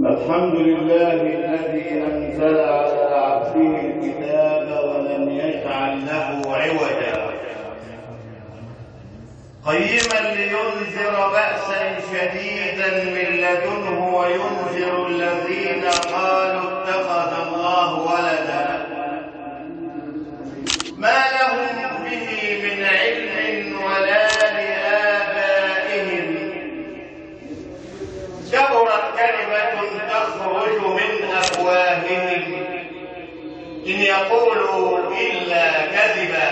الحمد لله الذي أنزل على عبده الكتاب ولم يجعل له عوجا قيما لينذر بأسا شديدا من لدنه وينذر الذين قالوا اتخذ الله ولدا ما لهم به من علم ولا لآبائهم كبرت كلمة تخرج من أفواههم إن يقولوا إلا كذبا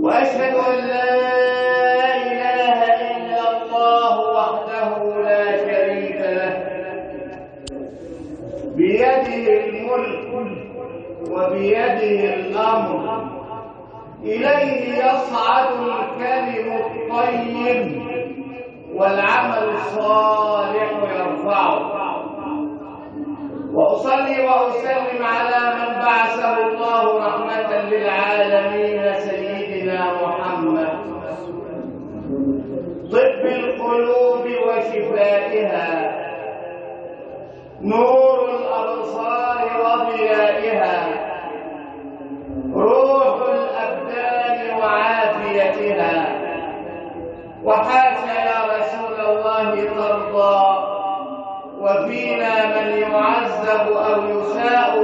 وأشهد أن لا إله إلا الله وحده لا شريك له بيده الملك وبيده الأمر إليه يصعد الكلم الطيب والعمل الصالح يرفعه وأصلي وأسلم على من بعثه الله رحمة للعالمين سيدنا محمد طب القلوب وشفائها نور الأبصار وضيائها روح الأبدان وعافيتها وحاشا يا رسول الله ترضى وفينا من يعذب أو يساء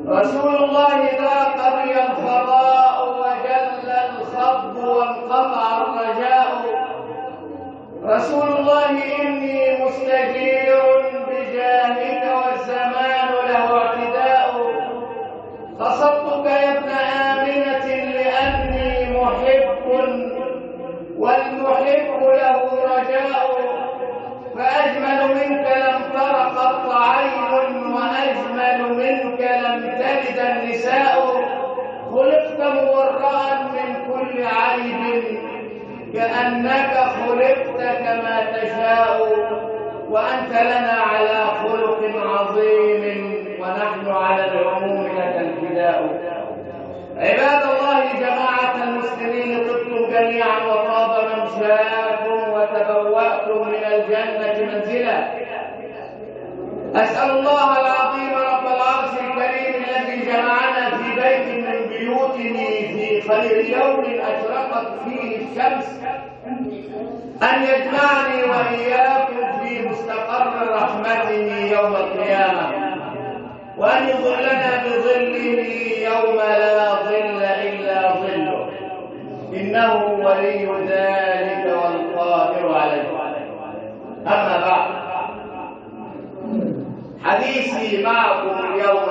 رسول الله ذاق بي الفضاء وجل الخضب وانقطع الرجاء رسول الله إني مستجير بجاهك والزمان له اعتداء قصدتك يا ابن آمنة لأني محب والمحب له رجاء فأجمل منك لم تر قط عين وأجمل منك لم تلد النساء خلقت مبرأ من كل عيب كأنك خلقت كما تشاء وأنت لنا على خلق عظيم ونحن على العموم لك الفداء عباد الله جماعة المسلمين طبتم جميعا وطاب ممشاكم وتبوأتم من الجنة منزلا أسأل الله العظيم رب العرش الكريم الذي جمعنا في بيت من بيوته في خير يوم أشرقت فيه الشمس أن يجمعني وإياكم في مستقر رحمته يوم القيامة وأن يظلنا بظله يوم لا ظل إلا ظله إنه ولي ذلك والقادر عليه أما بعد حديثي معكم اليوم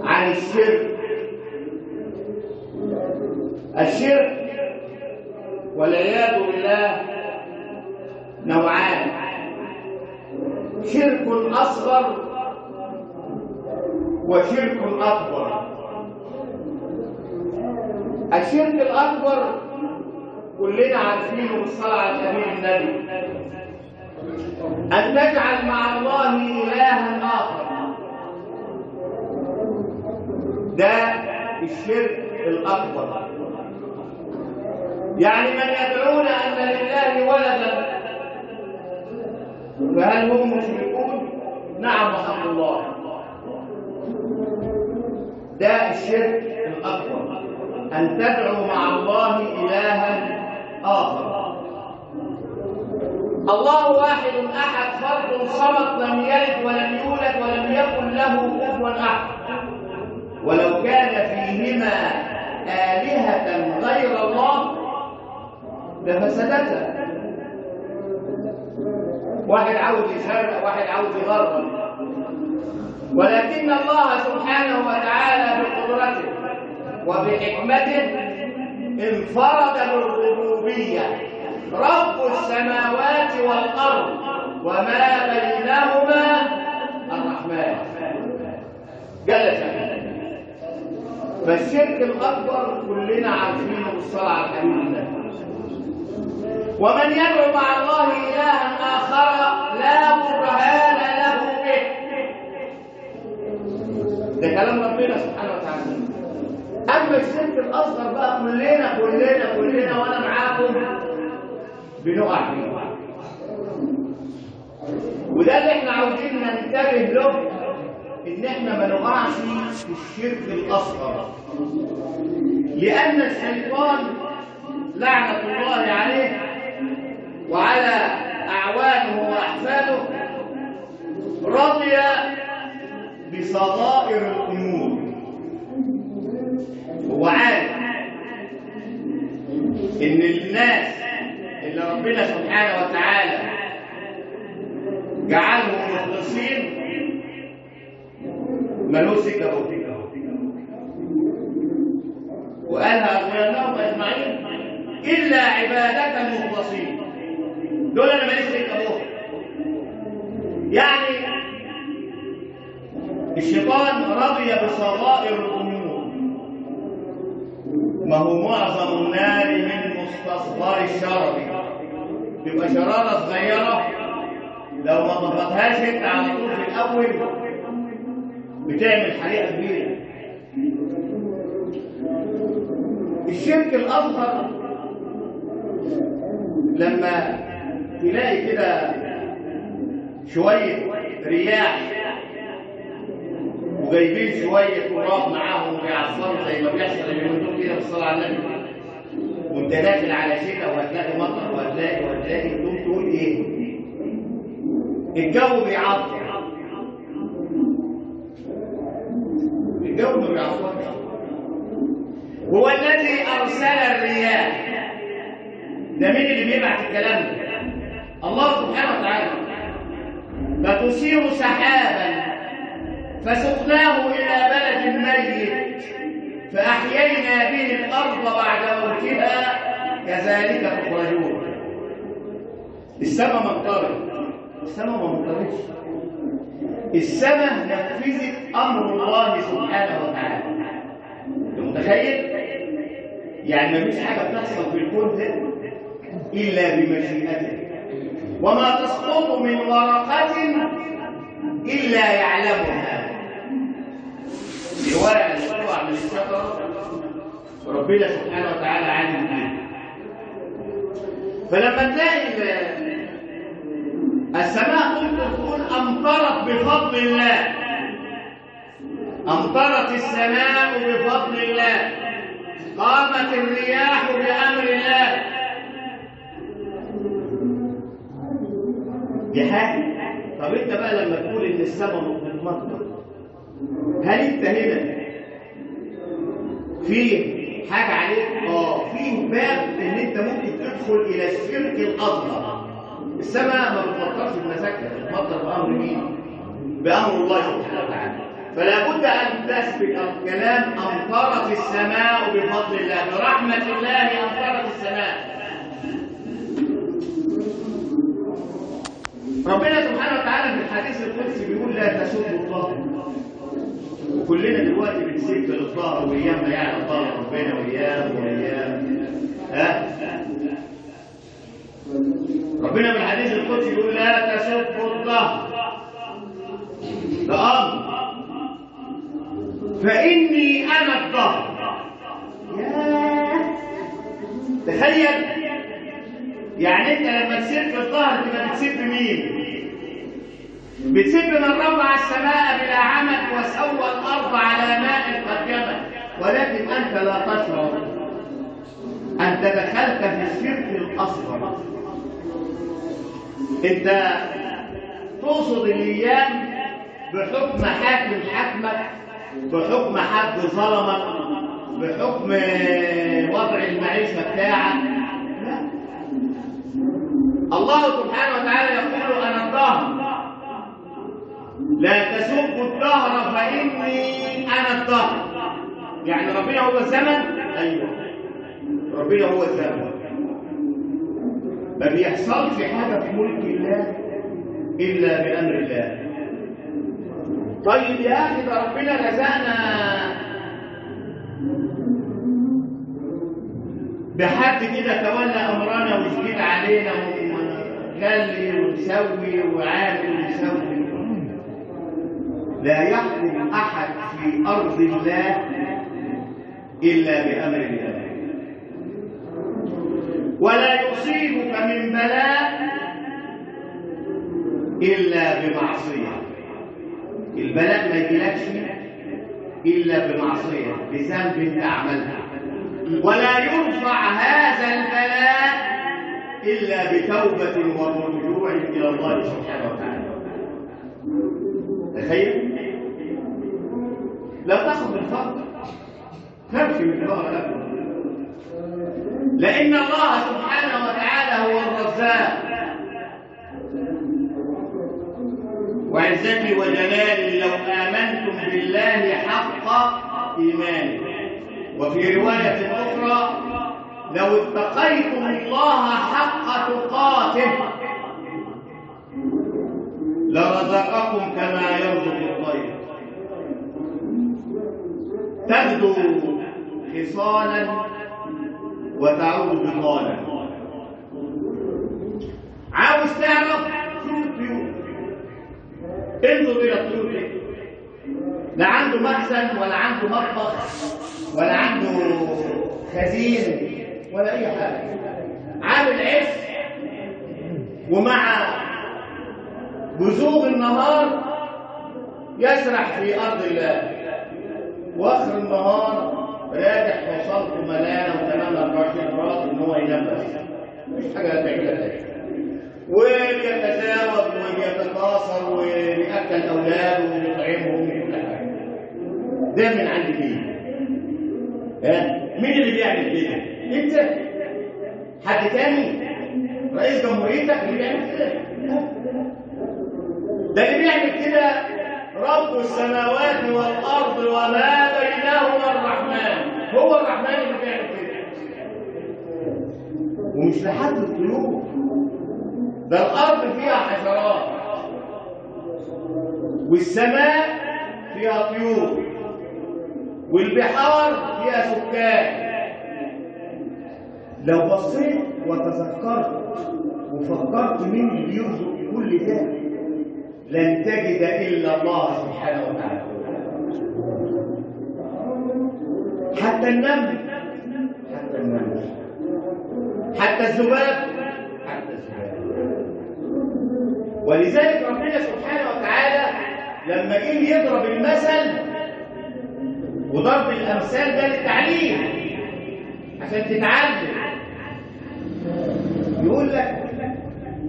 عن الشرك والعياذ بالله نوعان شرك أصغر وشرك أكبر الشرك الأكبر كلنا عارفينه بالصلاة على سبيل النبي أن تجعل مع الله إلها آخر ده الشرك الأكبر يعني من يدعون أن لله ولدا فهل هم مشركون؟ نعم وحق الله ده الشرك الأكبر أن تدعو مع الله إلها آخر الله واحد أحد فرد صمد لم يلد ولم يولد ولم يكن له كفوا أحد ولو كان فيهما آلهة غير الله لفسدتا واحد عاوز يشرق واحد عاوز يغرب ولكن الله سبحانه وتعالى بقدرته وبحكمته انفرد بالربوبية رب السماوات والأرض وما بينهما الرحمن جل جلاله فالشرك الأكبر كلنا عارفينه بالصلاة على الحبيب الله ومن يدعو مع الله إلها آخر لا برهان له به ده كلام ربنا سبحانه وتعالى أما الشرك الأصغر بقى كلنا وانا معاكم بنقع فيه. وده اللي احنا عاوزين ننتبه له، ان احنا ما نقعش في الشرك الاصغر، لان الشيطان لعنه الله عليه وعلى اعوانه واحفاده رضي بصغائر الامور. هو عارف ان الناس اللي ربنا سبحانه وتعالى جعلهم مخلصين ملوش سكه وقالها اغويناهم اجمعين الا عبادك المخلصين، دول انا ماليش سكه. يعني الشيطان رضي بصغائر الامور، ما هو معظم النار من مستصغر الشرر. تبقى شراره صغيره لو ما ضبطهاش انت على طول في الاول بتعمل حريقه كبيره. الشرك الاصغر لما تلاقي كده شويه رياح وجايبين شويه تراب معاهم وبيعصروا زي ما بيحصل اليومين دول كده في الصلاه على النبي، وانت داخل على شتاء وهتلاقي مطر وهتلاقي تقوم تقول ايه؟ الجو بيعطر. الجو ما بيعطرش. هو الذي ارسل الرياح. ده مين اللي بيبعت الكلام ده؟ الله سبحانه وتعالى. فتثير سحابا فسقناه الى بلد ميت فاحيينا به الارض بعد موتها كذلك تخرجون. السماء ما امطرت، السماء ما امطرتش، السماء نفذت امر الله سبحانه وتعالى. انت متخيل؟ يعني ما فيش حاجه بتحصل في الكون ده الا بمشيئته، وما تسقط من ورقه الا يعلمها. الورقه اللي بتقع من الشجره ربنا سبحانه وتعالى عالم بيها. فلما تلاقي السماء تقول امطرت بفضل الله، امطرت السماء بفضل الله، قامت الرياح بامر الله، دي حاجه. طب انت بقى لما تقول ان السماء بتمطر، هل انت هنا في حاجه عليك؟ في باب ان انت ممكن تدخل الى الشرك الاصغر. السماء ما بتمطرش بمزاجها، بتمطر بامر مين؟ بامر الله سبحانه وتعالى. فلا بد ان تثبت الكلام امطرت السماء بفضل الله، برحمه الله امطرت السماء. ربنا سبحانه وتعالى في الحديث القدسي بيقول لا تسبوا الظهر. وكلنا دلوقتي بنسب للظهر وايام ما يعلم ظهر ربنا وايام. ربنا في الحديث القدسي يقول لا تسبوا الظهر، ده امر، فاني انا الظهر. تخيل، يعني انت لما تسب الظهر تبقى بتسب مين؟ بتسب من رفع السماء بلا عمد وسوى الارض على ماء قد جمد، ولكن انت لا تشعر انت دخلت في الشرك الاصغر. انت تقصد الايام بحكم حاكم حكمك، بحكم حد ظلمك، بحكم وضع المعيشه بتاعك. لا، الله سبحانه وتعالى يقول انا الظهر، لا تسبوا الدهر فاني انا الدهر. يعني ربنا هو الزمن؟ ايوه، ربنا هو الزمن. ما بيحصلش حاجه في ملك الله الا بامر الله. طيب يا اخي، ده ربنا رزقنا بحد كده تولى امرنا ويشجد علينا ونخلي ونسوي وعامل ونسوي. لا يحكم احد في ارض الله الا بامر الله، ولا يصيبك من إلا بمعصية. البلاء ما يجيلكش إلا بمعصية، بذنب تعملها. ولا يرفع هذا البلاء إلا بتوبة ورجوع إلى الله سبحانه وتعالى. تخيل لا تاخذ الفقر، تمشي من الفقر، لأن الله سبحانه وتعالى هو الرزاق. وعزتي وجلالي لو آمنتم بالله حق إيمانه. وفي رواية أخرى لو اتقيتم الله حق تقاته لرزقكم كما يرزق الطير، تبدو خصالا وتعود بطالا. عاوز تعرف شوف الطيور، انظر الى الطيور دي، لا عنده مخزن ولا عنده مطبخ ولا عنده خزين ولا اي حاجه، عامل عش ومع بزوغ النهار يسرح في ارض الله، واخر النهار راجع وصلت ملانه وتمام 24 راس ان هو ينام بس مش حاجه تعملها تاني، وبيتزاوج وبيتكاثر وبياكل اولاده وبيطعمهم وكل حاجه. ده من عند مين؟ مين اللي بيعمل كده؟ انت؟ حد تاني؟ رئيس جمهوريتك اللي بيعمل كده؟ ده اللي بيعمل كده رب السماوات والارض وما بينهما الرحمن. هو الرحمن اللي بيعمل كده، ومش لحد الطيور. ده الارض فيها حشرات والسماء فيها طيور والبحار فيها سكان. لو بصيت وتذكرت وفكرت مين اللي بيرزق كل ده لن تجد الا الله سبحانه وتعالى. حتى النمل، حتى الذباب، ولذلك ربنا سبحانه وتعالى لما جه يضرب المثل، وضرب الامثال ده للتعليم عشان تتعلم، يقول لك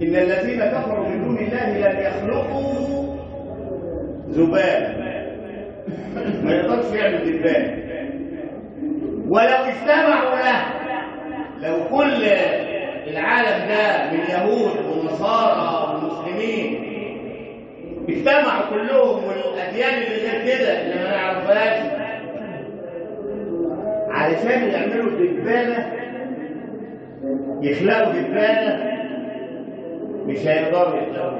ان الذين كفروا من دون الله لن يخلقوا ذبابا، ما يقدرش يعمل دبان ولو اجتمعوا له. لو كل العالم ده من يهود ونصارى ومسلمين اجتمعوا كلهم والاديان اللي زي كده اللي ما نعرفهاش علشان يعملوا دبانه، يخلقوا دبانه، مش هيقدروا يخلقوا.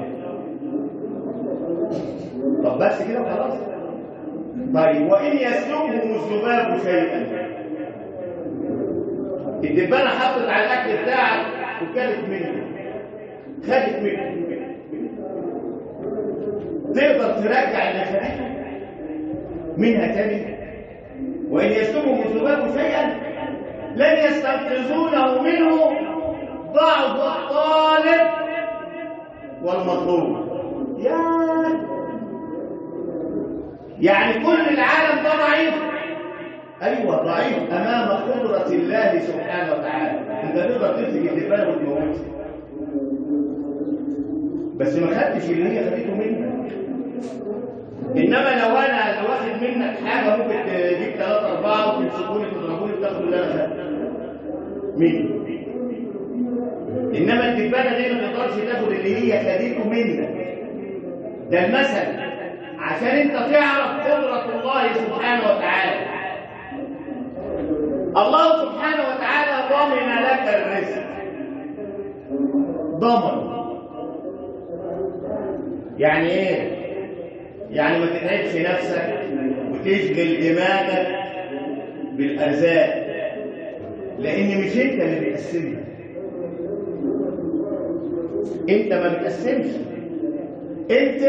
طب بس كده خلاص. طيب وان يسلبهم الذباب شيئا، الدبانه حطت على الاكل بتاعك وكلت منه، خدت منه، تقدر ترجع اللي خدته منها تاني؟ وان يسلبهم الذباب شيئا لن يستنقذونه منه ضعف الطالب والمطلوب. يعني كل العالم ده ضعيف. ايوه ضعيف امام قدره الله سبحانه وتعالى. انت تقدر تمسك الدبانه وتموتها، بس ما خدتش اللي هي خدته منك. انما لو انا واخد منك حاجه ممكن تجيب 3 4 وتمسكوني تضربوني وتاخدوا اللي انا خدته مني. انما الدبانه دي ما تقدرش تاخد اللي هي خدته منك. ده المثل عشان انت تعرف قدره الله سبحانه وتعالى. الله سبحانه وتعالى ضمن لك الرزق، ضمن. يعني ايه؟ يعني ما تتعبش نفسك وتشغل دماغك بالارزاق، لان مش انت اللي بتقسمها. انت ما بتقسمش، انت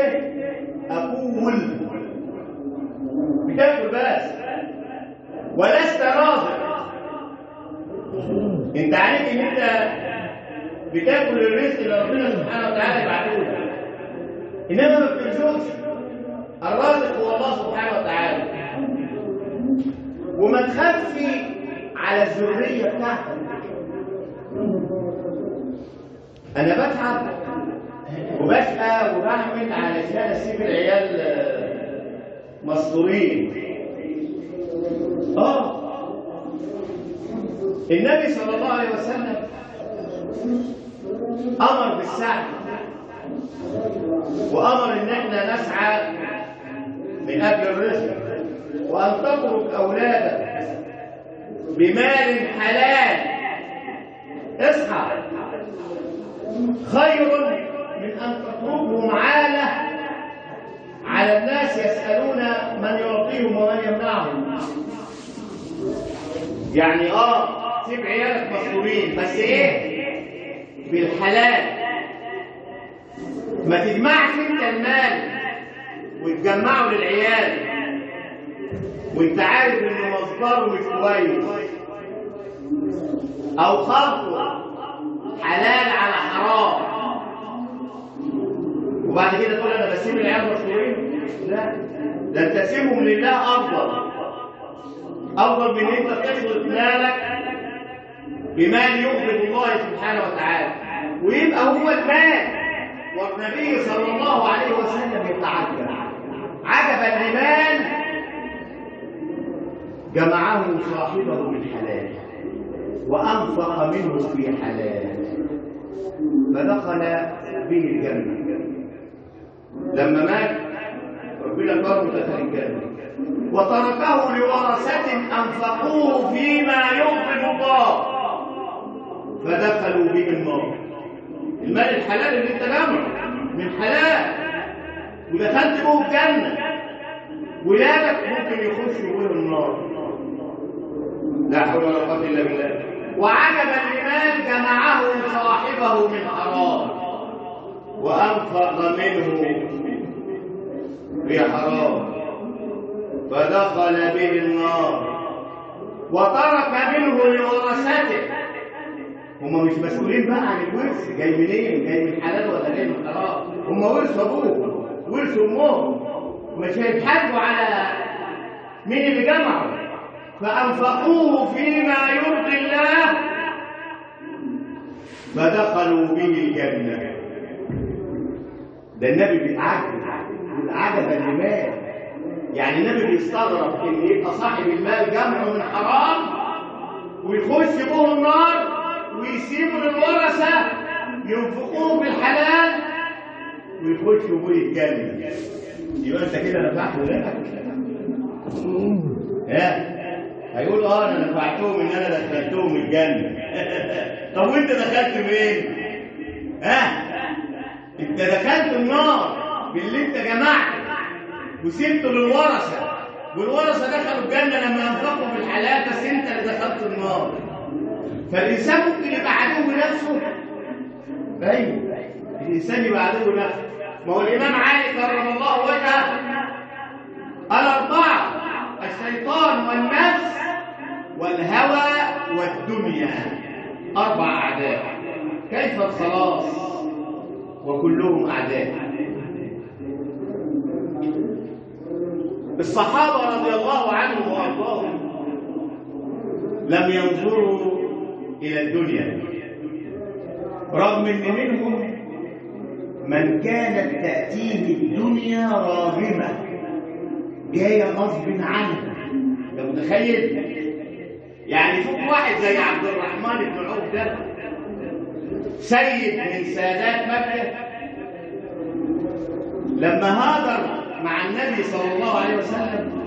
اقول بتاكل بس ولست رازق. انت عارف ان انت بتاكل الرزق اللي ربنا سبحانه وتعالى يبعته لك، انما ما بتنشرش. الرازق هو الله سبحانه وتعالى. وما تخافش على الذريه بتاعتك. انا بتعب وبشقى وبعمل علشان اسيب العيال مستورين. النبي صلى الله عليه وسلم امر بالسعي، وامر ان احنا نسعى من اجل الرزق، وان تترك اولادك بمال حلال. اصحى، خير من ان تتركهم عاله على الناس يسالون من يعطيهم ومن يمنعهم. يعني سيب عيالك مسؤولين، بس ايه؟ بالحلال. ما تجمعش انت المال وتجمعه للعيال وانت عارف ان مصدره مش كويس، او خلطه حلال على حرام، وبعد كده تقول انا بسيب العيال مسؤولين. لا، ده انت تسيبهم لله افضل من ان انت تخلط مالك بمال يغضب الله سبحانه وتعالى، ويبقى هو المال. والنبي صلى الله عليه وسلم يتعجب عجبا لمال جمعه صاحبه بالحلال وانفق منه في حلال، فدخل به الجنه. لما مات ربنا كرمه دخل الجنه، وتركه لورثة أنفقوه فيما يغضب الله فدخلوا به النار. المال الحلال اللي انت جمعه من حلال ودخلت به الجنة، ولادك ممكن يخشوا به النار. لا حول ولا قوة إلا بالله. وعجبا لمال جمعه صاحبه من حرام وأنفق منه في حرام فدخل به النار وترك منه لورثته. هم مش مسؤولين بقى عن الورث جاي منين، جاي من حلال ولا جاي من حرام. هم ورثوا ابوه ورثوا امهم، مش هيتحاسبوا على مين اللي جمعه. فانفقوه فيما يرضي الله فدخلوا به الجنه. ده النبي بيتعجب عجبا لمال. يعني النبي بيستغرب ان يبقى صاحب المال جمعه من حرام ويخش به النار ويسيبوا للورثه ينفقوه بالحلال ويخشوا به الجنه. يبقى انت كده نفعت ولادك؟ هيقول انا نفعتهم ان انا دخلتهم الجنه. طب وانت دخلت فين؟ انت دخلت النار باللي انت جمعته وسبته للورثه، والورثه دخلوا الجنه لما انفقوا في الحلال، بس انت اللي دخلت النار. فالانسان ممكن يبقى عدو نفسه. ايوه، الانسان يبقى عدو نفسه. ما هو الامام علي كرم الله وجهه الاربعه: الشيطان والنفس والهوى والدنيا. 4 اعداء، كيف الخلاص وكلهم اعداء؟ الصحابة رضي الله عنهم وأرضاهم لم ينظروا إلى الدنيا، رغم أن منهم من كانت تأتيه الدنيا راغمة جاية غصب عنه. أنت متخيل؟ يعني شوف واحد زي عبد الرحمن بن عوف ده، سيد من سادات مكة، لما هاجر مع النبي صلى الله عليه وسلم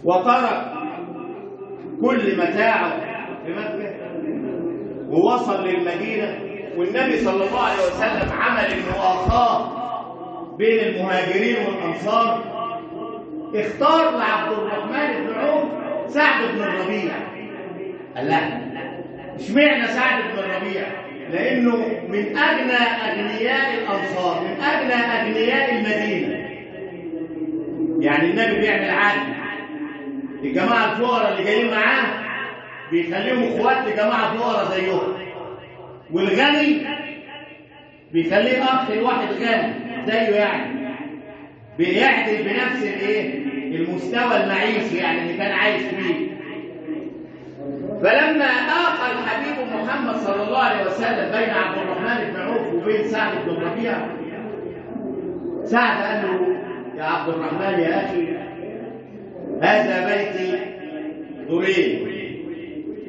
وترك كل متاعه في مكة ووصل للمدينة، والنبي صلى الله عليه وسلم عمل المؤاخاة بين المهاجرين والأنصار، اختار لعبد الرحمن بن عوف سعد بن الربيع. قال لا، اشمعنى سعد بن الربيع؟ لأنه من أغنى أغنياء الأنصار، من أغنى أغنياء المدينة. يعني النبي بيعمل عدل لجماعة الفقراء اللي جايين معاه، بيخليهم اخوات لجماعة فقراء زيهم، والغني بيخليه اخ لواحد غني زيه، يعني بيعدل بنفس الايه المستوى المعيشي يعني اللي كان عايش فيه. فلما آخى الحبيب محمد صلى الله عليه وسلم بين عبد الرحمن بن عوف وبين سعد بن الربيع، سعد قال له يا عبد الرحمن يا أخي هذا بيتي دورين،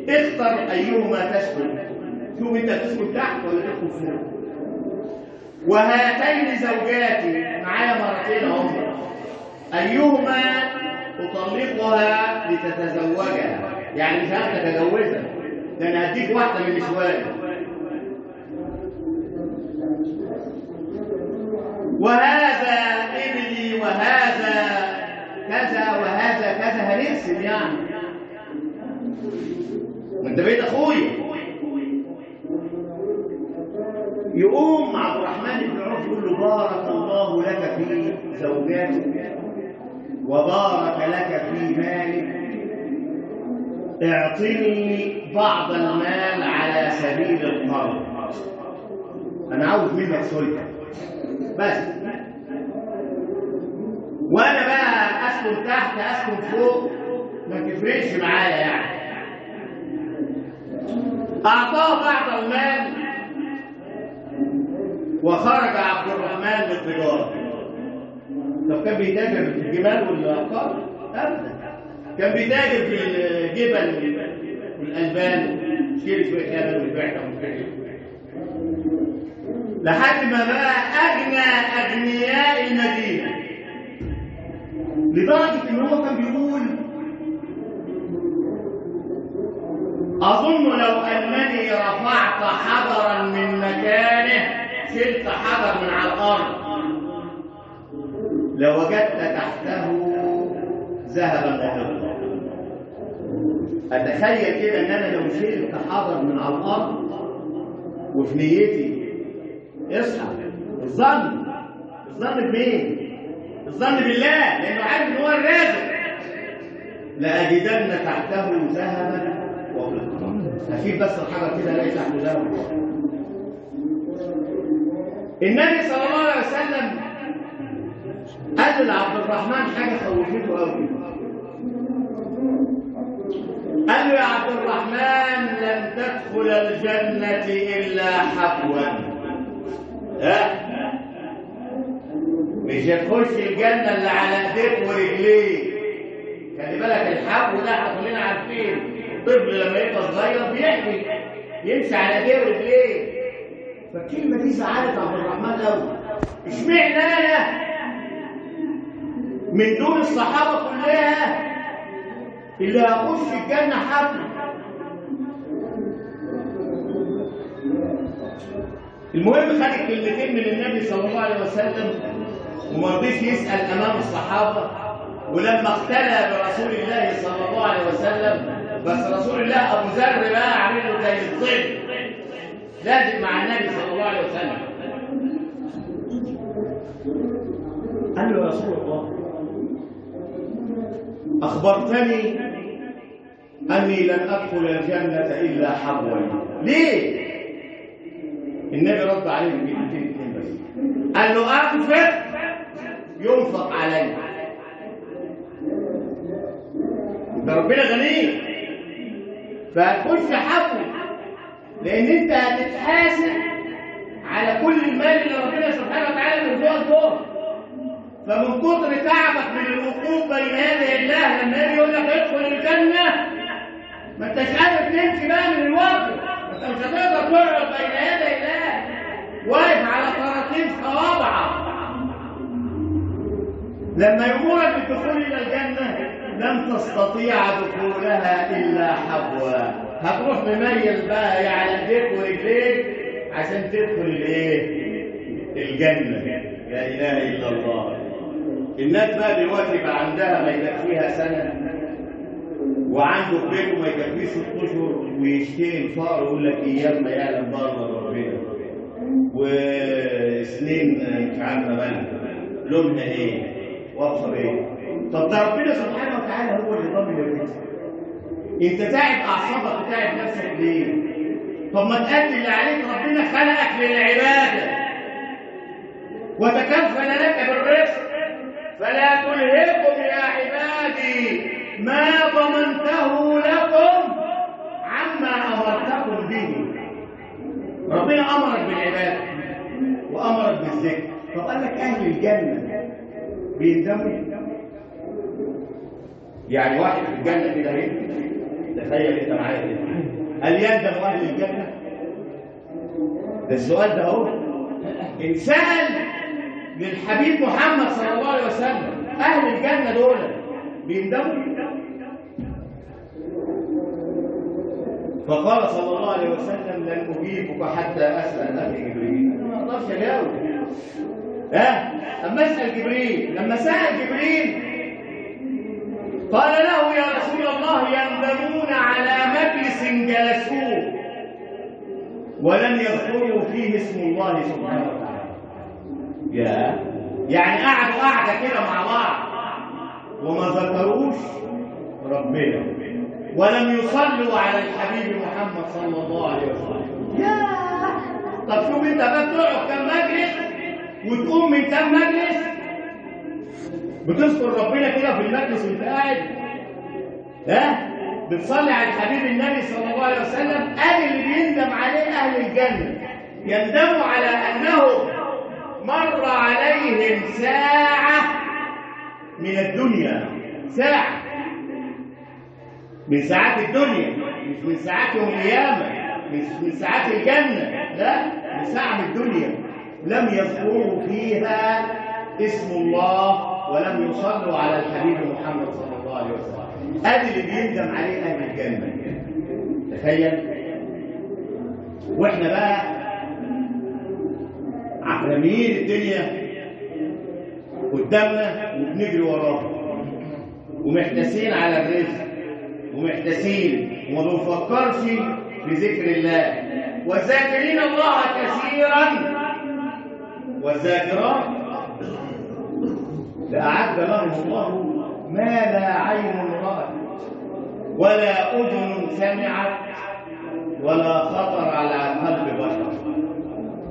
اختر أيهما تسكن، شوف أنت تسكن تحت ولا تسكن فوق، وهاتين زوجاتي معايا مرتين هم، أيهما أطلقها لتتزوجها، يعني مش هاخدك أجوزها، ده أنا هديك واحدة من نسواني. وهذا ابني وهذا كذا وهذا كذا، هنرسم يعني، وأنت بقيت أخويا. يقوم عبد الرحمن بن عوف يقول له بارك الله لك في زوجاتك وبارك لك في مالك، اعطني بعض المال على سبيل القرض، انا عاوز منك سلطه بس، وانا بقى اسكن تحت اسكن فوق ما تفرقش معايا يعني. اعطاه بعض المال وخرج عبد الرحمن للتجاره. طب كان بيتاجر في الجمال والعقار؟ ابدا، كان بيتاجر في الجبل والالبان، يشتري شويه جبل ويبيعهم لحد ما بقى اغنى اغنياء المدينه، لدرجه ان هو كان بيقول اظن لو انني رفعت حجرا من مكانه، شلت حجر من على الارض، لوجدت تحته ذهبا وفضة. اتخيل كده ان انا لو شلت حجر من على الارض وفي نيتي اصحى الظن بمين؟ الظن بالله، لانه عارف ان هو الرازق، لاجدن تحته ذهبا وفضة. هشيل بس الحجر كده الاقي تحته ذهب وفضة. النبي صلى الله عليه وسلم قال لعبد الرحمن حاجه خوفته قوي، قال له يا عبد الرحمن لن تدخل الجنه الا حبوا. مش هتخش الجنه اللي على ايديك ورجليك. خلي بالك الحبو ده احنا كلنا عارفين، الطفل لما يبقى صغير بيحكي يمشي على ايديه ورجليه. فالكلمه دي زعلت عبد الرحمن قوي، اشمعنى انا من دون الصحابه كلها اللي هخش الجنه حبل؟ المهم خد الكلمتين من النبي صلى الله عليه وسلم وما رضيش يسال امام الصحابه. ولما اختلى برسول الله صلى الله عليه وسلم، بس رسول الله ابو ذر بقى عامل له زي الظل، لازم مع النبي صلى الله عليه وسلم. قال له يا رسول الله اخبرتني اني لن ادخل الجنه الا حبوا، ليه؟ النبي رد عليه بكلمتين بس، قال له انفق ينفق علي. ده ربنا غني، فهتخش حبو، لان انت هتتحاسب على كل المال اللي ربنا سبحانه وتعالى بيرزقك به. فمن كتر تعبك من الوقوف بين يدي الله، لما يجي يقول لك ادخل الجنه ما انتش قادر تمشي بقى من الوقت، انت مش هتقدر تقعد بين يدي الله واقف على طراطيف صوابعك. لما يأمرك بالدخول الى الجنه لن تستطيع دخولها الا حبوا، هتروح مميل بقى على ايديك ورجليك عشان تدخل الايه؟ الجنه. لا اله الا الله. الناس بقى دلوقتي بقى عندها ما يكفيها سنه، وعنده في بيته ما يكفيش 6 اشهر، ويشتهي الفقر ويقول لك ايام ما يعلم بره ربنا، وسنين مش عارفه مالها لونها ايه واقصر ايه. طب ده ربنا سبحانه وتعالى هو اللي ضامن الرزق، انت تعب اعصابك وتعب نفسك ليه؟ طب ما تأدي اللي عليك، ربنا خلقك للعباده وتكفل لك بالرزق، فلا تلهكم يا عبادي ما ضمنته لكم عما أمرتكم به. ربنا أمرك بالعبادة وأمرك بالذكر. طب قال لك أهل الجنة بيندموا؟ يعني واحد في الجنة كده اهي، تخيل أنت معايا كده، هل يندم أهل الجنة؟ ده السؤال ده أهو انسأل للحبيب محمد صلى الله عليه وسلم، أهل الجنة دول بيندموا؟ فقال صلى الله عليه وسلم: لن أجيبك حتى أسأل أخي جبريل. أنا ما أقدرش أجاوب. أما أسأل جبريل، لما سأل جبريل قال له: يا رسول الله يندمون على مجلس جلسوه ولم يذكروا فيه اسم الله سبحانه وتعالى. يعني قعدوا قعدة كده مع بعض وما ذكروش ربنا ولم يصلوا على الحبيب محمد صلى الله عليه وسلم. طب شوف انت بقى بتقعد كم مجلس وتقوم من كم مجلس بتذكر ربنا كده في المجلس وانت قاعد، بتصلي على الحبيب النبي صلى الله عليه وسلم. ادي اللي بيندم عليه اهل الجنه، يندموا على انه مر عليهم ساعه من الدنيا، ساعه من ساعات الدنيا، مش من ساعات يوم القيامه، مش من ساعات الجنه، لا، من ساعه من الدنيا لم يذكروا فيها اسم الله ولم يصلوا على الحبيب محمد صلى الله عليه وسلم. ادي اللي بيندم عليه اهل الجنه. تخيل. واحنا بقى عالمين الدنيا قدامنا وبنجري وراها ومحتاسين على الرزق ومحتاسين وما بنفكرش في ذكر الله. والذاكرين الله كثيرا والذاكرات لأعد لهم الله ما لا عين رأت ولا أذن سمعت ولا خطر على قلب بشر.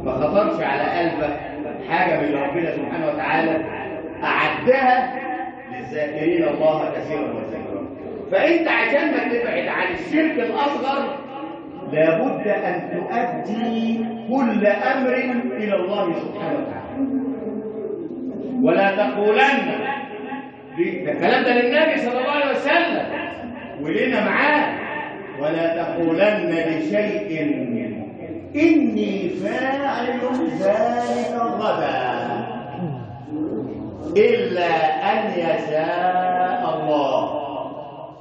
ما خطرش على قلبك حاجة من ربنا سبحانه وتعالى أعدها للذاكرين الله كثيرا والذاكرات. فأنت عشان ما تبعد عن الشرك الأصغر لابد أن تؤدي كل أمر إلى الله سبحانه وتعالى. ولا تقولن، ده الكلام ده للنبي صلى الله عليه وسلم ولنا معاه، ولا تقولن لشيء إني فاعل ذلك غدا إلا أن يشاء الله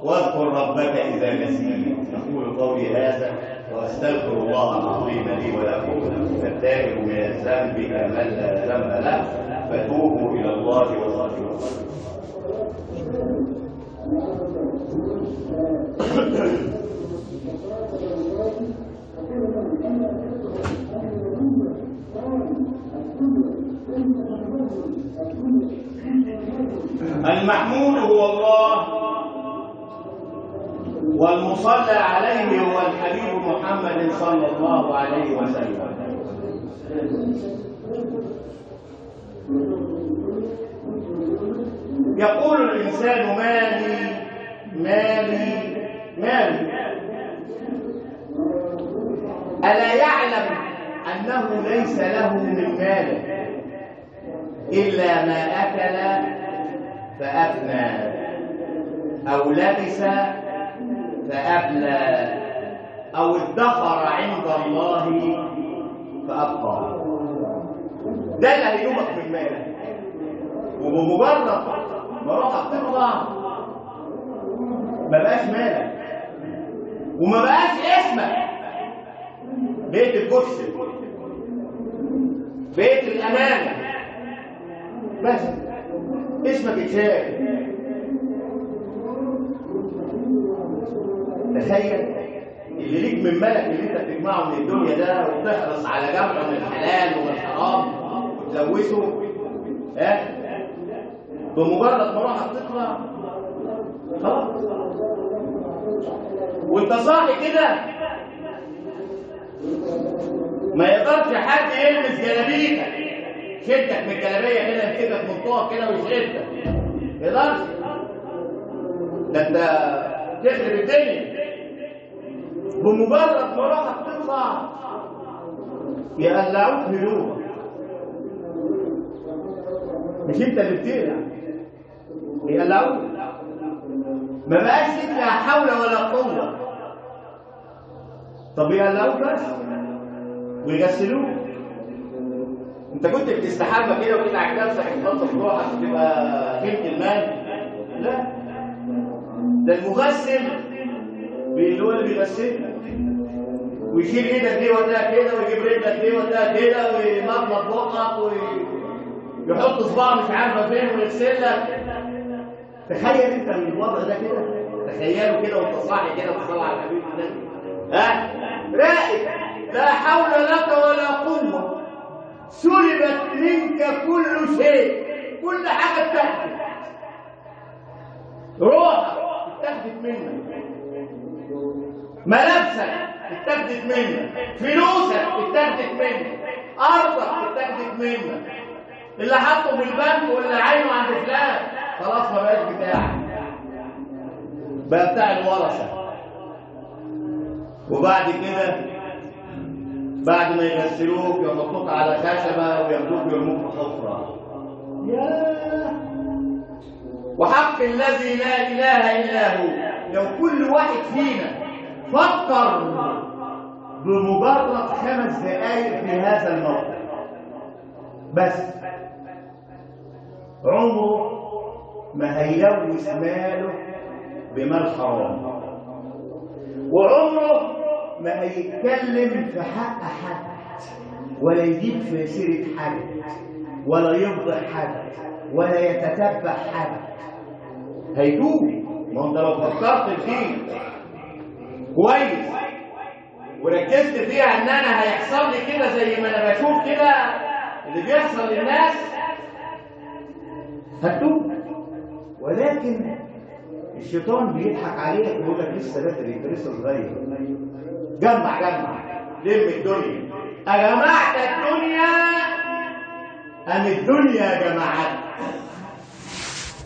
واذكر ربك إذا نسيت. أقول قولي هذا وأستغفر الله العظيم لي ولكم، فالتائب من الذنب كمن لا ذنب له، فتوبوا إلى الله واستغفروا. المحمود هو الله والمصلى عليه هو الحبيب محمد صلى الله عليه وسلم. يقول الإنسان مالي مالي مالي، ألا يعلم أنه ليس له من ماله إلا ما أكل فأفنى أو لبس فأبلى أو ادخر عند الله فأبقى. ده اللي هيدومك في المال، وبمجرد ما روحك تطلع ما بقاش مالك وما بقاش اسمك. بيت الكرسي، بيت الأمانة، بس اسمك اتشال. تخيل اللي ليك من ملك اللي انت بتجمعه من الدنيا ده وتحرص على جمعه من الحلال ومن الحرام وتلوثه، بمجرد ما روحك تطلع خلاص. وانت صاحي كده ما يقدرش حد يلمس جلابيتك يشدك من الجلابيه كده، يمسكك من طوق كده ويشدك. ما يقدرش. ده انت تخرب الدنيا. بمجرد ما روحك تطلع يقلعوك هدومك. مش انت اللي بتقلع، يقلعوك. ما بقاش لك لا حول ولا قوه. طب يقلعوك بس ويغسلوك. انت كنت بتستحمى كده وتدعك نفسك وتنظف روحك وتبقى خيمة المال؟ لا، ده المغسل اللي هو اللي بيغسلك ويشيل ايدك دي وداها كده ويجيب رجلك دي وداها كده ويمضمض بقك ويحط صباعه مش عارفه فين ويغسلك. تخيل انت من الوضع ده كده، تخيله كده وانت صاحي كده بتصلي على النبي النبي. راقب، لا حول لك ولا قوه، سلبت منك كل شيء، كل حاجه اتاخدت. روحك اتاخدت منك، ملابسك اتاخدت منك، فلوسك اتاخدت منك، ارضك اتاخدت منك، اللي حطه في البنك واللي عينه عند فلان خلاص ما بقاش بتاعك، بقى بتاع الورثه. وبعد كده بعد ما يغسلوك يحطوك على خشبه وياخدوك يرموك في حفره. ياه، وحق الذي لا اله الا هو، لو كل واحد فينا فكر بمجرد 5 دقائق في هذا الموقف بس، عمره ما هيلوث ماله بمال حرام، وعمره ما هيتكلم في حق حد، ولا يجيب في سيرة حد، ولا يفضح حد، ولا يتتبع حد. هيتوب. ما انت لو فكرت فيه كويس وركزت فيها ان انا هيحصل لي كده زي ما انا بشوف كده اللي بيحصل للناس، هتوب. ولكن الشيطان بيضحك عليك ويقول لك لسه بدري، انت لسه صغير. جمع لم الدنيا. أجمعت الدنيا أم الدنيا جمعت؟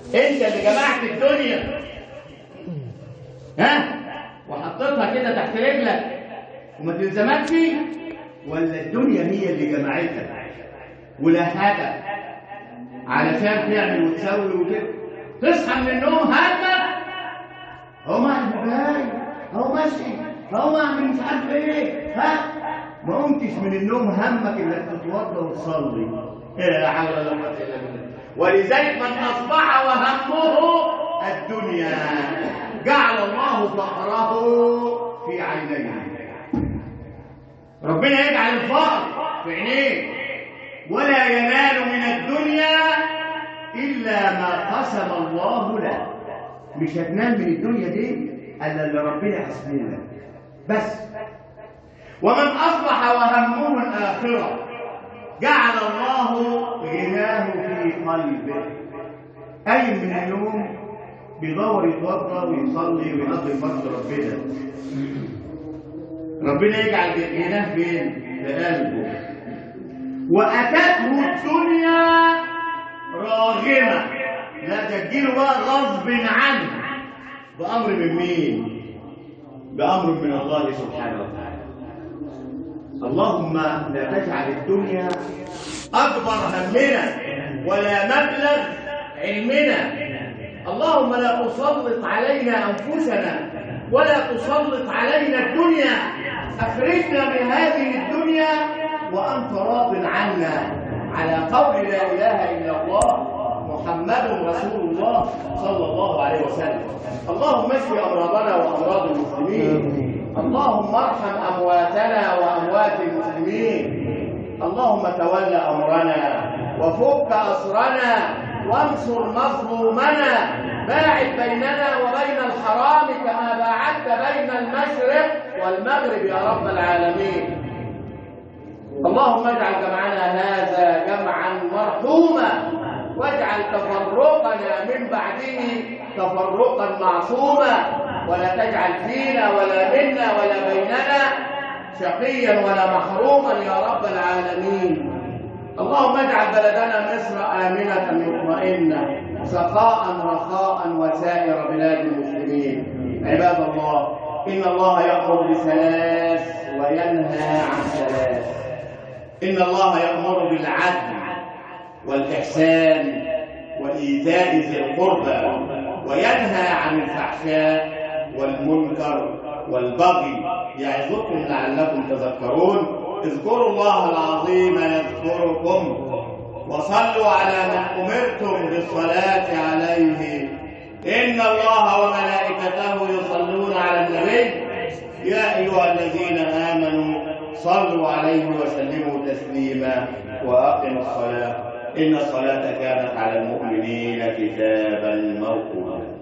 أنت اللي جمعت الدنيا، ها؟ وحطيتها كده تحت رجلك وما تلزمكش، ولا الدنيا هي اللي جمعتك ولهتك علشان تعمل وتسوي وكده؟ تصحى من النوم همك هو ما عجبهاي، هو ماشي، هو اعمل مش عارف ايه، ما قمتش من النوم همك انك تتوضا وتصلي. لا حول ولا قوه الا بالله. ولذلك من اصبح وهمه الدنيا جعل الله فقره في عينيه. ربنا يجعل الفقر في عينيه. ولا ينال من الدنيا الا ما قسم الله له. مش هتنال من الدنيا دي الا اللي ربنا قسمه لك بس. ومن اصبح وهمه الاخره جعل الله غناه في قلبه. قايم من اليوم بيدور يتوضا ويصلي ويقضي فرض ربنا، ربنا يجعل غناه فين؟ في قلبه. واتته الدنيا راغمه، لا تجيله بقى غصب عنه، بامر من مين؟ بامر من الله سبحانه وتعالى. اللهم لا تجعل الدنيا اكبر همنا ولا مبلغ علمنا. اللهم لا تسلط علينا انفسنا ولا تسلط علينا الدنيا. اخرجنا من هذه الدنيا وانت راض عنا، على قول لا اله الا الله محمد رسول الله صلى الله عليه وسلم. اللهم اشف امراضنا وامراض المسلمين. اللهم ارحم امواتنا واموات المسلمين. اللهم تول امرنا وفك اسرنا وانصر مظلومنا. باعد بيننا وبين الحرام كما باعدت بين المشرق والمغرب يا رب العالمين. اللهم اجعل جمعنا هذا جمعا مرحوما، واجعل تفرقنا من بعده تفرقا معصوما، ولا تجعل فينا ولا منا ولا بيننا شقيا ولا محروما يا رب العالمين. اللهم اجعل بلدنا مصر آمنة مطمئنة سخاء رخاء وسائر بلاد المسلمين. عباد الله، إن الله يأمر بثلاث وينهى عن ثلاث. إن الله يأمر بالعدل والإحسان وإيتاء ذي القربى، وينهى عن الفحشاء والمنكر والبغي، يعظكم لعلكم تذكرون. اذكروا الله العظيم يذكركم، وصلوا على من أمرتم بالصلاة عليه، إن الله وملائكته يصلون على النبي يا أيها الذين آمنوا صلوا عليه وسلموا تسليما. وأقم الصلاة إن الصلاة كانت على المؤمنين كتابا موقوتا.